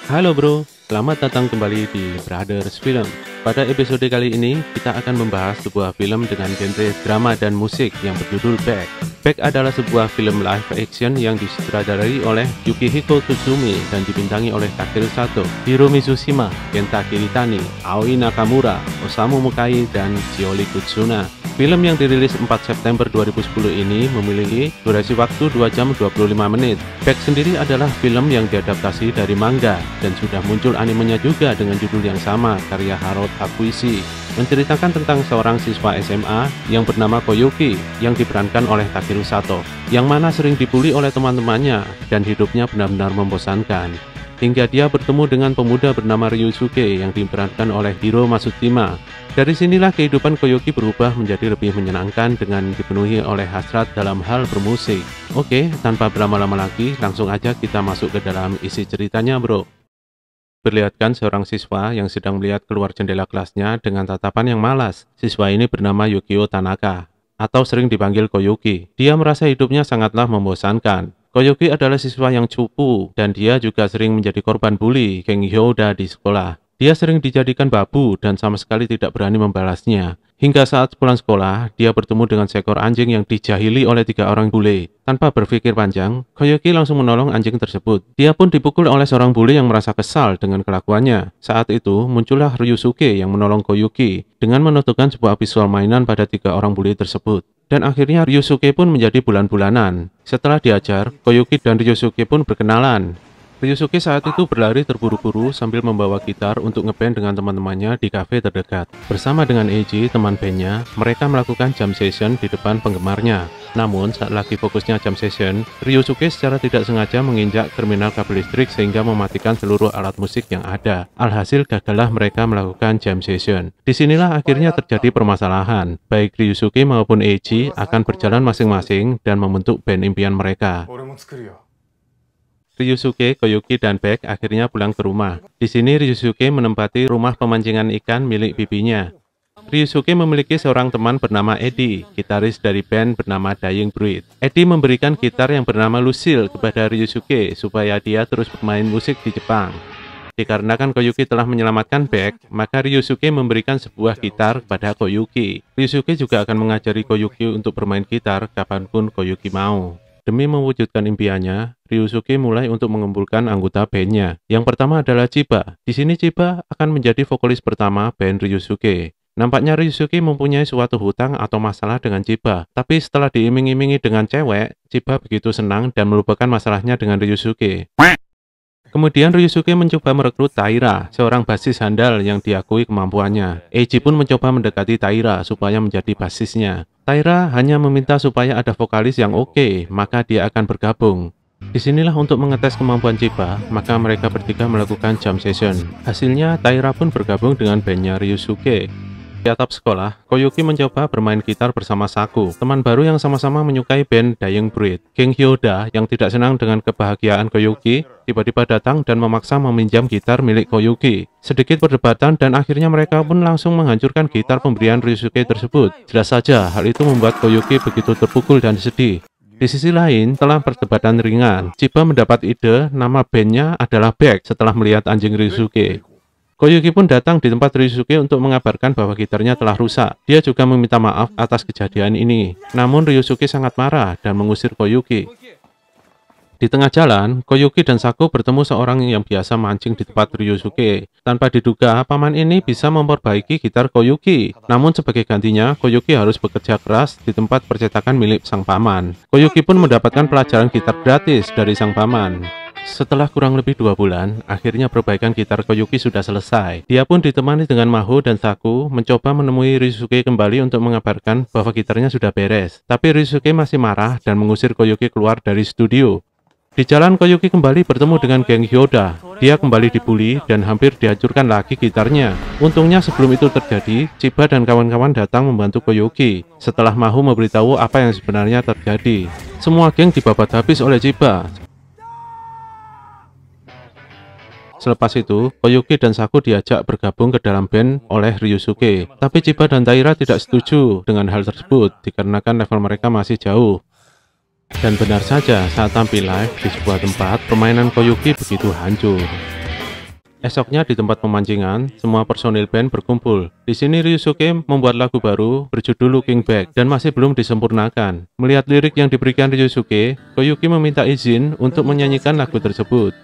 Halo bro, selamat datang kembali di Brothers Film. Pada episode kali ini, kita akan membahas sebuah film dengan genre drama dan musik yang berjudul Back. Back adalah sebuah film live action yang disutradarai oleh Yukihiko Tsutsumi dan dibintangi oleh Takeru Sato, Hiromi Tsushima, Kenta Kiritani, Aoi Nakamura, Osamu Mukai, dan Shiori Kutsuna. Film yang dirilis 4 September 2010 ini memiliki durasi waktu 2 jam 25 menit. Back sendiri adalah film yang diadaptasi dari manga dan sudah muncul animenya juga dengan judul yang sama, karya Harold Takuishi, menceritakan tentang seorang siswa SMA yang bernama Koyuki yang diperankan oleh Takeru Sato, yang mana sering dibully oleh teman-temannya dan hidupnya benar-benar membosankan. Hingga dia bertemu dengan pemuda bernama Ryusuke yang diperankan oleh Hiro Matsushima. Dari sinilah kehidupan Koyuki berubah menjadi lebih menyenangkan dengan dipenuhi oleh hasrat dalam hal bermusik. Oke, tanpa berlama-lama lagi, langsung aja kita masuk ke dalam isi ceritanya bro. Perlihatkan seorang siswa yang sedang melihat keluar jendela kelasnya dengan tatapan yang malas. Siswa ini bernama Yukio Tanaka, atau sering dipanggil Koyuki. Dia merasa hidupnya sangatlah membosankan. Koyuki adalah siswa yang cupu, dan dia juga sering menjadi korban bully geng Hyoda di sekolah. Dia sering dijadikan babu dan sama sekali tidak berani membalasnya. Hingga saat pulang sekolah, dia bertemu dengan seekor anjing yang dijahili oleh 3 orang bule. Tanpa berpikir panjang, Koyuki langsung menolong anjing tersebut. Dia pun dipukul oleh seorang bule yang merasa kesal dengan kelakuannya. Saat itu, muncullah Ryusuke yang menolong Koyuki dengan menutupkan sebuah visual mainan pada 3 orang bule tersebut. Dan akhirnya Ryusuke pun menjadi bulan-bulanan. Setelah diajar, Koyuki dan Ryusuke pun berkenalan. Ryusuke saat itu berlari terburu-buru sambil membawa gitar untuk ngeband dengan teman-temannya di kafe terdekat. Bersama dengan Eiji, teman bandnya, mereka melakukan jam session di depan penggemarnya. Namun, saat lagi fokusnya jam session, Ryusuke secara tidak sengaja menginjak terminal kabel listrik sehingga mematikan seluruh alat musik yang ada. Alhasil gagallah mereka melakukan jam session. Disinilah akhirnya terjadi permasalahan. Baik Ryusuke maupun Eiji akan berjalan masing-masing dan membentuk band impian mereka. Ryusuke, Koyuki, dan Back akhirnya pulang ke rumah. Di sini Ryusuke menempati rumah pemancingan ikan milik bibinya. Ryusuke memiliki seorang teman bernama Eddie, gitaris dari band bernama Dying Breed. Eddie memberikan gitar yang bernama Lucille kepada Ryusuke supaya dia terus bermain musik di Jepang. Dikarenakan Koyuki telah menyelamatkan Back, maka Ryusuke memberikan sebuah gitar kepada Koyuki. Ryusuke juga akan mengajari Koyuki untuk bermain gitar kapanpun Koyuki mau. Demi mewujudkan impiannya, Ryusuke mulai untuk mengumpulkan anggota bandnya. Yang pertama adalah Chiba. Di sini Chiba akan menjadi vokalis pertama band Ryusuke. Nampaknya Ryusuke mempunyai suatu hutang atau masalah dengan Chiba. Tapi setelah diiming-imingi dengan cewek, Chiba begitu senang dan melupakan masalahnya dengan Ryusuke. Kemudian Ryusuke mencoba merekrut Taira, seorang basis handal yang diakui kemampuannya. Eiji pun mencoba mendekati Taira supaya menjadi basisnya. Taira hanya meminta supaya ada vokalis yang oke, maka dia akan bergabung. Disinilah untuk mengetes kemampuan Chiba, maka mereka bertiga melakukan jam session. Hasilnya Taira pun bergabung dengan bandnya Ryusuke. Di atap sekolah, Koyuki mencoba bermain gitar bersama Saku, teman baru yang sama-sama menyukai band Dying Breed. Geng Hyoda yang tidak senang dengan kebahagiaan Koyuki tiba-tiba datang dan memaksa meminjam gitar milik Koyuki. Sedikit perdebatan dan akhirnya mereka pun langsung menghancurkan gitar pemberian Ryusuke tersebut. Jelas saja hal itu membuat Koyuki begitu terpukul dan sedih. Di sisi lain, setelah perdebatan ringan, Chiba mendapat ide nama bandnya adalah Back setelah melihat anjing Ryusuke. Koyuki pun datang di tempat Ryusuke untuk mengabarkan bahwa gitarnya telah rusak. Dia juga meminta maaf atas kejadian ini. Namun Ryusuke sangat marah dan mengusir Koyuki. Di tengah jalan, Koyuki dan Saku bertemu seorang yang biasa mancing di tempat Ryusuke. Tanpa diduga, paman ini bisa memperbaiki gitar Koyuki. Namun sebagai gantinya, Koyuki harus bekerja keras di tempat percetakan milik sang paman. Koyuki pun mendapatkan pelajaran gitar gratis dari sang paman. Setelah kurang lebih 2 bulan, akhirnya perbaikan gitar Koyuki sudah selesai. Dia pun ditemani dengan Maho dan Saku mencoba menemui Ryusuke kembali untuk mengabarkan bahwa gitarnya sudah beres. Tapi Ryusuke masih marah dan mengusir Koyuki keluar dari studio. Di jalan, Koyuki kembali bertemu dengan geng Hyoda. Dia kembali dibully dan hampir dihancurkan lagi gitarnya. Untungnya sebelum itu terjadi, Chiba dan kawan-kawan datang membantu Koyuki. Setelah Maho memberitahu apa yang sebenarnya terjadi, semua geng dibabat habis oleh Chiba. Selepas itu, Koyuki dan Saku diajak bergabung ke dalam band oleh Ryusuke. Tapi Chiba dan Taira tidak setuju dengan hal tersebut, dikarenakan level mereka masih jauh. Dan benar saja, saat tampil live di sebuah tempat, permainan Koyuki begitu hancur. Esoknya di tempat pemancingan, semua personil band berkumpul. Di sini Ryusuke membuat lagu baru berjudul Looking Back dan masih belum disempurnakan. Melihat lirik yang diberikan Ryusuke, Koyuki meminta izin untuk menyanyikan lagu tersebut.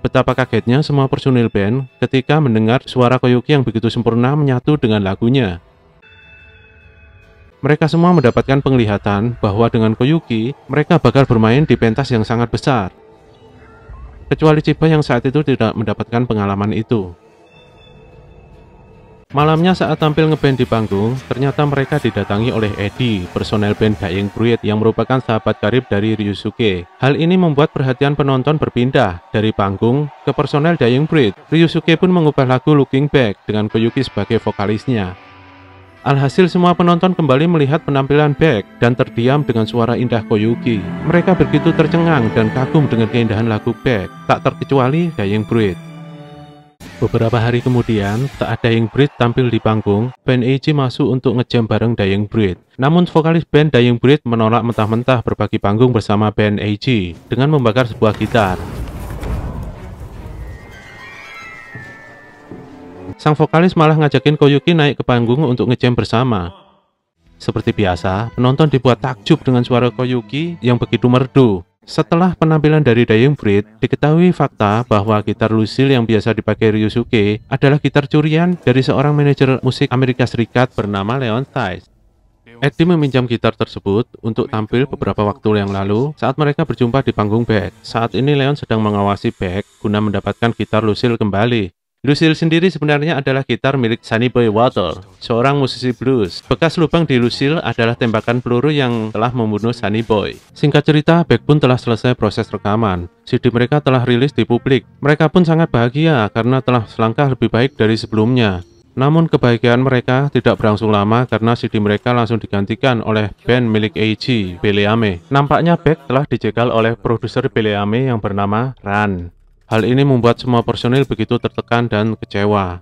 Betapa kagetnya semua personil band ketika mendengar suara Koyuki yang begitu sempurna menyatu dengan lagunya. Mereka semua mendapatkan penglihatan bahwa dengan Koyuki, mereka bakal bermain di pentas yang sangat besar. Kecuali Chiba yang saat itu tidak mendapatkan pengalaman itu. Malamnya saat tampil ngeband di panggung, ternyata mereka didatangi oleh Eddie, personel band Dying Breed yang merupakan sahabat karib dari Ryusuke. Hal ini membuat perhatian penonton berpindah dari panggung ke personel Dying Breed. Ryusuke pun mengubah lagu Looking Back dengan Koyuki sebagai vokalisnya. Alhasil semua penonton kembali melihat penampilan Back dan terdiam dengan suara indah Koyuki. Mereka begitu tercengang dan kagum dengan keindahan lagu Back, tak terkecuali Dying Breed. Beberapa hari kemudian, saat Dying Breed tampil di panggung, band Eiji masuk untuk ngejam bareng Dying Breed. Namun vokalis band Dying Breed menolak mentah-mentah berbagi panggung bersama band Eiji dengan membakar sebuah gitar. Sang vokalis malah ngajakin Koyuki naik ke panggung untuk ngejam bersama. Seperti biasa, penonton dibuat takjub dengan suara Koyuki yang begitu merdu. Setelah penampilan dari Dying Breed, diketahui fakta bahwa gitar Lucille yang biasa dipakai Ryusuke adalah gitar curian dari seorang manajer musik Amerika Serikat bernama Leon Theis. Eddie meminjam gitar tersebut untuk tampil beberapa waktu yang lalu saat mereka berjumpa di panggung Back. Saat ini Leon sedang mengawasi Back guna mendapatkan gitar Lucille kembali. Lucille sendiri sebenarnya adalah gitar milik Sonny Boy Walter, seorang musisi blues. Bekas lubang di Lucille adalah tembakan peluru yang telah membunuh Sonny Boy. Singkat cerita, Back pun telah selesai proses rekaman. CD mereka telah rilis di publik. Mereka pun sangat bahagia karena telah selangkah lebih baik dari sebelumnya. Namun kebahagiaan mereka tidak berlangsung lama karena CD mereka langsung digantikan oleh band milik Eiji, Beleame. Nampaknya Back telah dijegal oleh produser Beleame yang bernama Ran. Hal ini membuat semua personil begitu tertekan dan kecewa.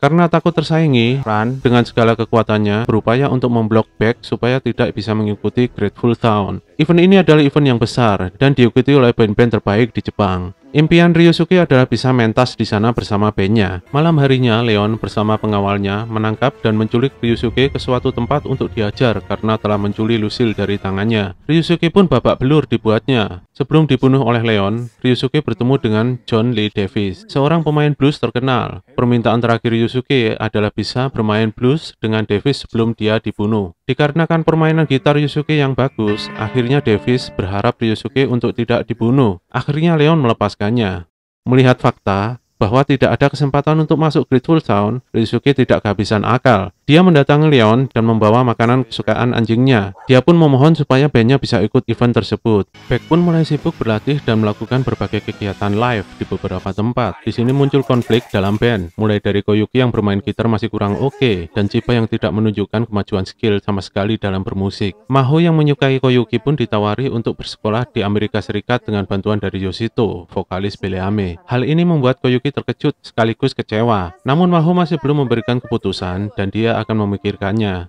Karena takut tersaingi, Ran dengan segala kekuatannya berupaya untuk memblok Back supaya tidak bisa mengikuti Grateful Town. Event ini adalah event yang besar dan diikuti oleh band-band terbaik di Jepang. Impian Ryusuke adalah bisa mentas di sana bersama bandnya. Malam harinya, Leon bersama pengawalnya menangkap dan menculik Ryusuke ke suatu tempat untuk diajar karena telah mencuri Lucille dari tangannya. Ryusuke pun babak belur dibuatnya. Sebelum dibunuh oleh Leon, Ryusuke bertemu dengan John Lee Davis, seorang pemain blues terkenal. Permintaan terakhir Ryusuke adalah bisa bermain blues dengan Davis sebelum dia dibunuh. Dikarenakan permainan gitar Ryusuke yang bagus, akhirnya Davis berharap Ryusuke untuk tidak dibunuh. Akhirnya Leon melepaskannya. Melihat fakta bahwa tidak ada kesempatan untuk masuk Grateful Town, Ryusuke tidak kehabisan akal. Dia mendatangi Leon dan membawa makanan kesukaan anjingnya. Dia pun memohon supaya bandnya bisa ikut event tersebut. Back pun mulai sibuk berlatih dan melakukan berbagai kegiatan live di beberapa tempat. Di sini muncul konflik dalam band, mulai dari Koyuki yang bermain gitar masih kurang oke, dan Chiba yang tidak menunjukkan kemajuan skill sama sekali dalam bermusik. Maho yang menyukai Koyuki pun ditawari untuk bersekolah di Amerika Serikat dengan bantuan dari Yoshito, vokalis Beleame. Hal ini membuat Koyuki terkejut sekaligus kecewa. Namun Maho masih belum memberikan keputusan dan dia akan memikirkannya.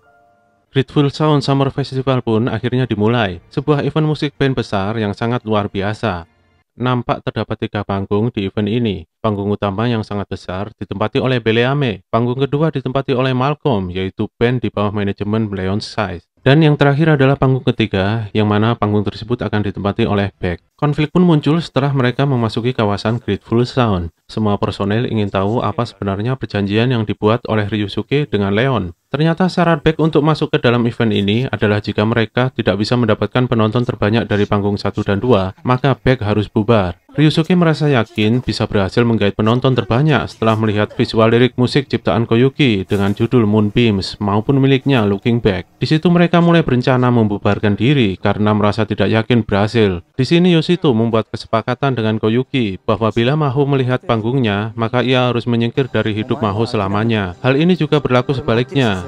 Grateful Sound Summer Festival pun akhirnya dimulai, sebuah event musik band besar yang sangat luar biasa. Nampak terdapat 3 panggung di event ini. Panggung utama yang sangat besar ditempati oleh Beleame. Panggung kedua ditempati oleh Malcolm, yaitu band di bawah manajemen Leon Theis. Dan yang terakhir adalah panggung ketiga, yang mana panggung tersebut akan ditempati oleh Back. Konflik pun muncul setelah mereka memasuki kawasan Grateful Sound. Semua personel ingin tahu apa sebenarnya perjanjian yang dibuat oleh Ryusuke dengan Leon. Ternyata syarat Back untuk masuk ke dalam event ini adalah jika mereka tidak bisa mendapatkan penonton terbanyak dari panggung 1 dan 2, maka Back harus bubar. Ryusuke merasa yakin bisa berhasil menggait penonton terbanyak setelah melihat visual lirik musik ciptaan Koyuki dengan judul Moonbeams maupun miliknya Looking Back. Di situ mereka mulai berencana membubarkan diri karena merasa tidak yakin berhasil. Di sini Yoshito membuat kesepakatan dengan Koyuki bahwa bila Maho melihat panggungnya, maka ia harus menyingkir dari hidup Maho selamanya. Hal ini juga berlaku sebaliknya.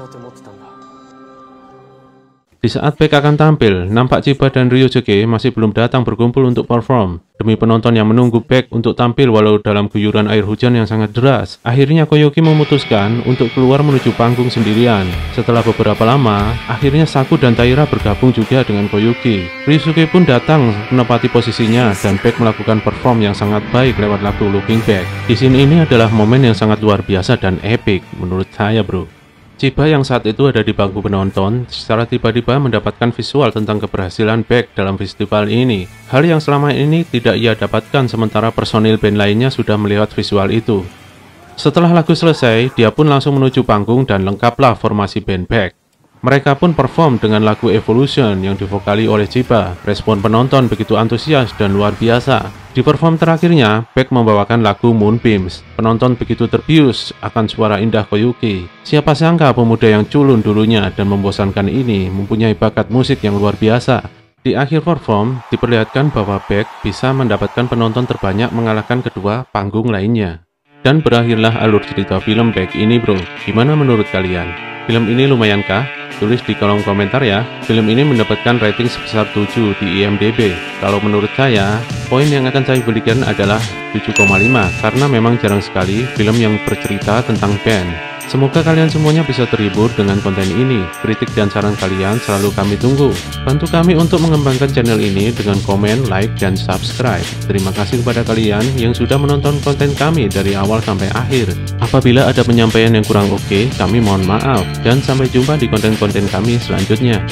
Di saat Baek akan tampil, nampak Chiba dan Ryosuke masih belum datang berkumpul untuk perform. Demi penonton yang menunggu Baek untuk tampil walau dalam guyuran air hujan yang sangat deras, akhirnya Koyuki memutuskan untuk keluar menuju panggung sendirian. Setelah beberapa lama, akhirnya Saku dan Taira bergabung juga dengan Koyuki. Ryosuke pun datang menempati posisinya dan Baek melakukan perform yang sangat baik lewat lagu Looking Back. Di sini ini adalah momen yang sangat luar biasa dan epic menurut saya, bro. Chiba yang saat itu ada di bangku penonton secara tiba-tiba mendapatkan visual tentang keberhasilan Baek dalam festival ini. Hal yang selama ini tidak ia dapatkan sementara personil band lainnya sudah melihat visual itu. Setelah lagu selesai, dia pun langsung menuju panggung dan lengkaplah formasi band Baek. Mereka pun perform dengan lagu Evolution yang divokali oleh Chiba. Respon penonton begitu antusias dan luar biasa. Di perform terakhirnya, Baek membawakan lagu Moonbeams. Penonton begitu terbius akan suara indah Koyuki. Siapa sangka pemuda yang culun dulunya dan membosankan ini mempunyai bakat musik yang luar biasa. Di akhir perform, diperlihatkan bahwa Baek bisa mendapatkan penonton terbanyak mengalahkan kedua panggung lainnya. Dan berakhirlah alur cerita film Baek ini, bro. Gimana menurut kalian? Film ini lumayan kah? Tulis di kolom komentar ya. Film ini mendapatkan rating sebesar 7 di IMDb. Kalau menurut saya, poin yang akan saya berikan adalah 7,5 karena memang jarang sekali film yang bercerita tentang band. Semoga kalian semuanya bisa terhibur dengan konten ini. Kritik dan saran kalian selalu kami tunggu. Bantu kami untuk mengembangkan channel ini dengan komen, like, dan subscribe. Terima kasih kepada kalian yang sudah menonton konten kami dari awal sampai akhir. Apabila ada penyampaian yang kurang oke, kami mohon maaf. Dan sampai jumpa di konten-konten kami selanjutnya.